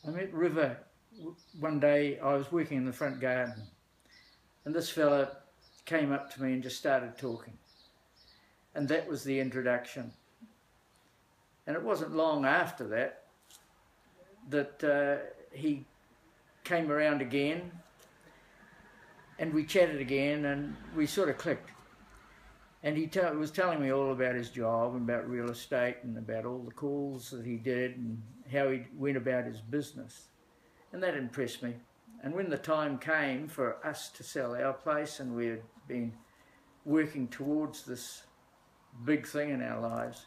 I met River one day. I was working in the front garden, and this fella came up to me and just started talking. And that was the introduction. And it wasn't long after that that he came around again, and we chatted again, and we sort of clicked. And he was telling me all about his job and about real estate and about all the calls that he did and how he went about his business. And that impressed me. And when the time came for us to sell our place, and we had been working towards this big thing in our lives,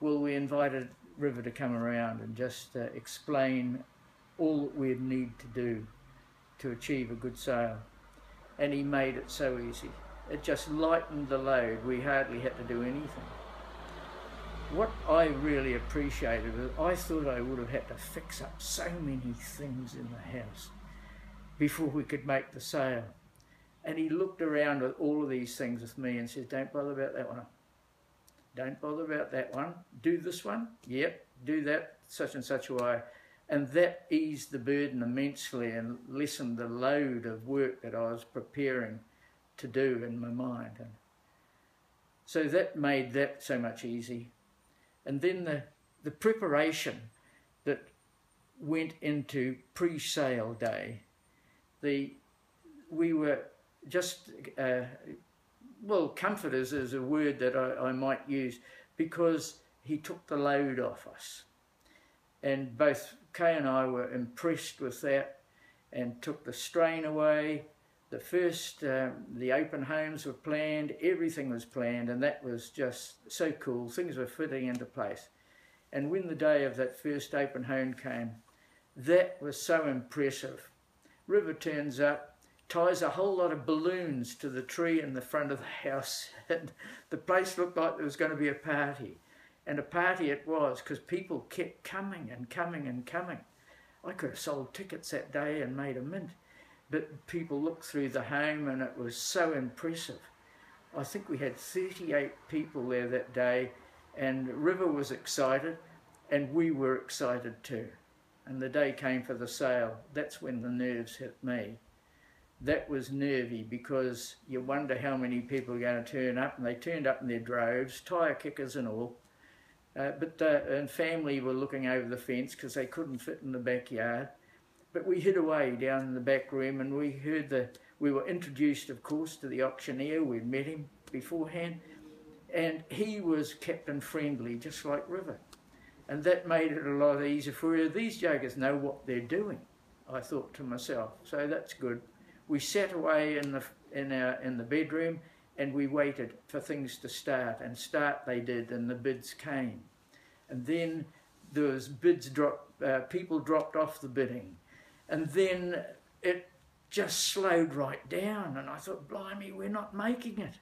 well, we invited River to come around and just explain all that we'd need to do to achieve a good sale. And he made it so easy. It just lightened the load. We hardly had to do anything. What I really appreciated was I thought I would have had to fix up so many things in the house before we could make the sale. And he looked around with all of these things with me and said, don't bother about that one. Don't bother about that one. Do this one. Yep, do that such and such a way. And that eased the burden immensely and lessened the load of work that I was preparing to do in my mind. And so that made that so much easy. And then the preparation that went into pre-sale day, we were just, well, comfort is a word that I might use, because he took the load off us. And both Kay and I were impressed with that and took the strain away. The first, the open homes were planned, everything was planned, and that was just so cool. Things were fitting into place. And when the day of that first open home came, that was so impressive. River turns up, ties a whole lot of balloons to the tree in the front of the house, and the place looked like there was going to be a party. And a party it was, because people kept coming and coming and coming. I could have sold tickets that day and made a mint. But people looked through the home and it was so impressive. I think we had 38 people there that day, and River was excited and we were excited too. And the day came for the sale. That's when the nerves hit me. That was nervy, because you wonder how many people are going to turn up, and they turned up in their droves, tyre kickers and all. And family were looking over the fence because they couldn't fit in the backyard. But we hid away down in the back room, and we heard we were introduced, of course, to the auctioneer. We'd met him beforehand, and he was captain friendly, just like River. And that made it a lot easier for her. These jokers know what they're doing, I thought to myself. So that's good. We sat away in the bedroom, and we waited for things to start, and start they did, and the bids came. And then there was people dropped off the bidding. And then it just slowed right down, and I thought, blimey, we're not making it.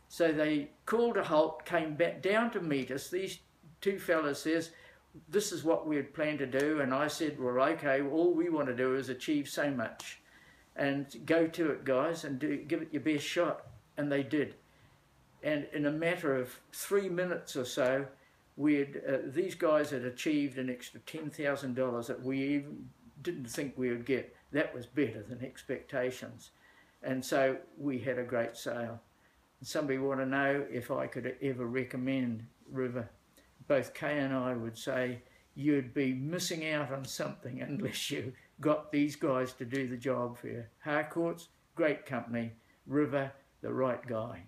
So they called a halt, came back down to meet us. These two fellas says, this is what we had planned to do. And I said, well, okay, all we want to do is achieve so much. And go to it, guys, and give it your best shot. And they did. And in a matter of 3 minutes or so, these guys had achieved an extra $10,000 that we even didn't think we would get. That was better than expectations. And so we had a great sale. And somebody want to know if I could ever recommend River. Both Kay and I would say you'd be missing out on something unless you got these guys to do the job for you. Harcourt's, great company. River, the right guy.